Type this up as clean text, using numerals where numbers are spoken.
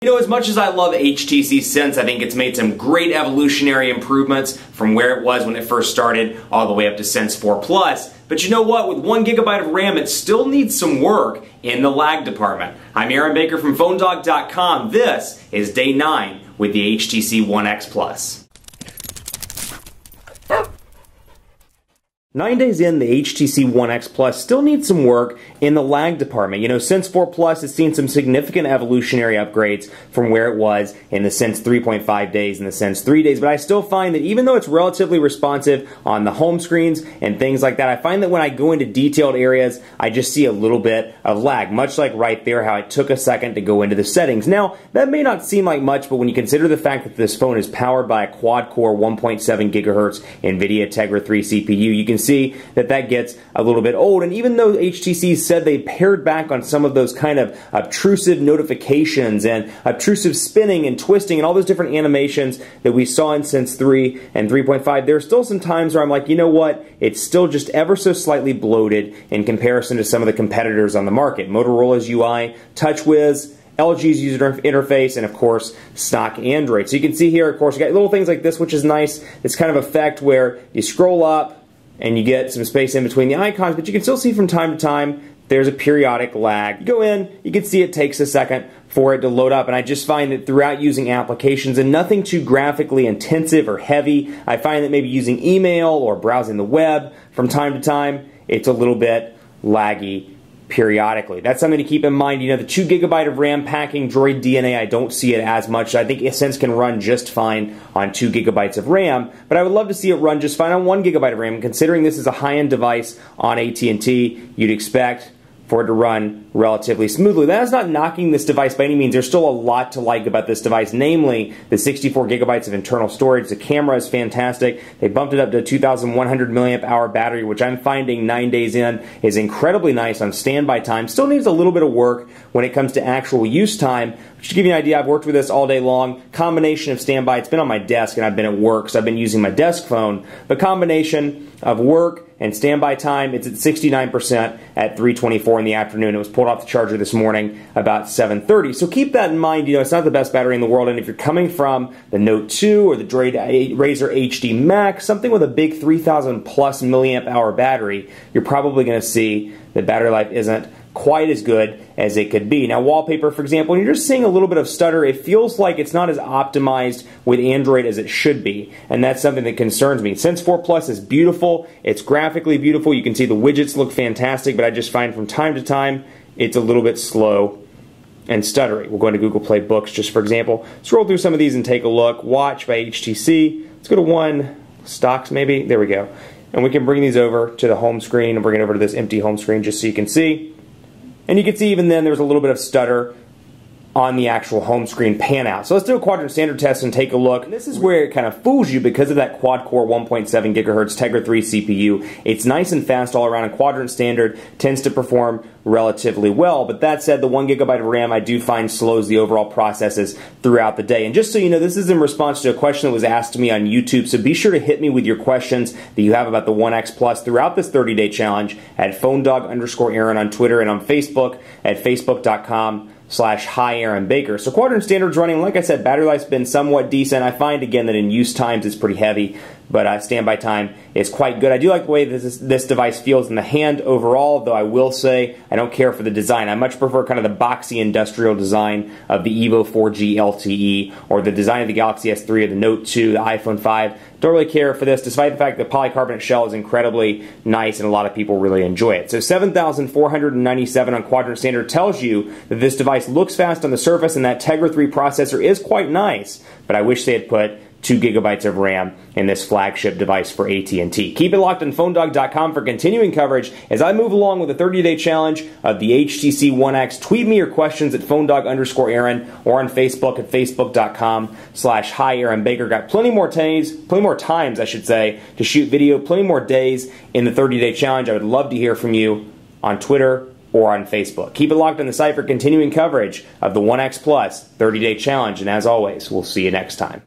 You know, as much as I love HTC since, I think it's made some great evolutionary improvements from where it was when it first started all the way up to Sense 4 Plus. But you know what? With 1 GB of RAM, it still needs some work in the lag department. I'm Aaron Baker from PhoneDog.com. This is day 9 with the HTC One X Plus. 9 days in, the HTC One X Plus still needs some work in the lag department. You know, Sense 4 Plus has seen some significant evolutionary upgrades from where it was in the Sense 3.5 days and the Sense 3 days, but I still find that even though it's relatively responsive on the home screens and things like that, I find that when I go into detailed areas, I just see a little bit of lag, much like right there how it took a second to go into the settings. Now, that may not seem like much, but when you consider the fact that this phone is powered by a quad-core 1.7 gigahertz NVIDIA Tegra 3 CPU, you can see that that gets a little bit old. And even though HTC said they pared back on some of those kind of obtrusive notifications and obtrusive spinning and twisting and all those different animations that we saw in Sense 3 and 3.5, there are still some times where I'm like, you know what, it's still just ever so slightly bloated in comparison to some of the competitors on the market. Motorola's UI, TouchWiz, LG's user interface, and of course, stock Android. So you can see here, of course, you got little things like this, which is nice. This kind of effect where you scroll up and you get some space in between the icons, but you can still see from time to time there's a periodic lag. You go in, you can see it takes a second for it to load up, and I just find that throughout using applications and nothing too graphically intensive or heavy, I find that maybe using email or browsing the web from time to time, it's a little bit laggy periodically. That's something to keep in mind. You know, the 2 GB of RAM packing Droid DNA, I don't see it as much. I think Sense can run just fine on 2 GB of RAM, but I would love to see it run just fine on 1 GB of RAM. Considering this is a high-end device on AT&T, you'd expect for it to run relatively smoothly. That is not knocking this device by any means. There's still a lot to like about this device, namely the 64 GB of internal storage. The camera is fantastic. They bumped it up to a 2,100 milliamp hour battery, which I'm finding 9 days in is incredibly nice on standby time. Still needs a little bit of work when it comes to actual use time. Just to give you an idea, I've worked with this all day long. Combination of standby, it's been on my desk and I've been at work, so I've been using my desk phone. The combination of work and standby time, it's at 69% at 3:24 in the afternoon. It was pulled off the charger this morning about 7:30. So keep that in mind. You know, it's not the best battery in the world, and if you're coming from the Note 2 or the Razer HD Max, something with a big 3,000 plus milliamp hour battery, you're probably going to see that battery life isn't quite as good as it could be. Now, Wallpaper, for example, when you're just seeing a little bit of stutter, it feels like it's not as optimized with Android as it should be, and that's something that concerns me. Sense 4 Plus is beautiful. It's graphically beautiful. You can see the widgets look fantastic, but I just find from time to time it's a little bit slow and stuttery. We'll go into Google Play Books, just for example. Scroll through some of these and take a look. Watch by HTC. Let's go to one. Stocks, maybe. There we go. And we can bring these over to the home screen and bring it over to this empty home screen just so you can see. And you can see even then there's a little bit of stutter on the actual home screen pan out. So let's do a Quadrant standard test and take a look. And this is where it kind of fools you because of that quad-core 1.7 gigahertz Tegra 3 CPU. It's nice and fast all around, and Quadrant standard tends to perform relatively well. But that said, the 1 GB of RAM I do find slows the overall processes throughout the day. And just so you know, this is in response to a question that was asked to me on YouTube, so be sure to hit me with your questions that you have about the One X Plus throughout this 30-day challenge at PhoneDog_Aaron on Twitter and on Facebook at Facebook.com/Hi Aaron Baker. So Quadrant standard's running. Like I said, battery life's been somewhat decent. I find again that in use times it's pretty heavy, but standby time is quite good. I do like the way this device feels in the hand overall, though I will say I don't care for the design. I much prefer kind of the boxy industrial design of the Evo 4G LTE or the design of the Galaxy S3 or the Note 2, the iPhone 5. Don't really care for this, despite the fact that the polycarbonate shell is incredibly nice and a lot of people really enjoy it. So 7,497 on Quadrant standard tells you that this device looks fast on the surface and that Tegra 3 processor is quite nice, but I wish they had put 2 GB of RAM in this flagship device for AT&T. Keep it locked on PhoneDog.com for continuing coverage as I move along with the 30-day challenge of the HTC One X. Tweet me your questions at PhoneDog_Aaron or on Facebook at Facebook.com/Hi Aaron Baker. Got plenty more times, I should say, to shoot video, plenty more days in the 30-day challenge. I would love to hear from you on Twitter or on Facebook. Keep it locked on the site for continuing coverage of the One X Plus 30-day challenge, and as always, we'll see you next time.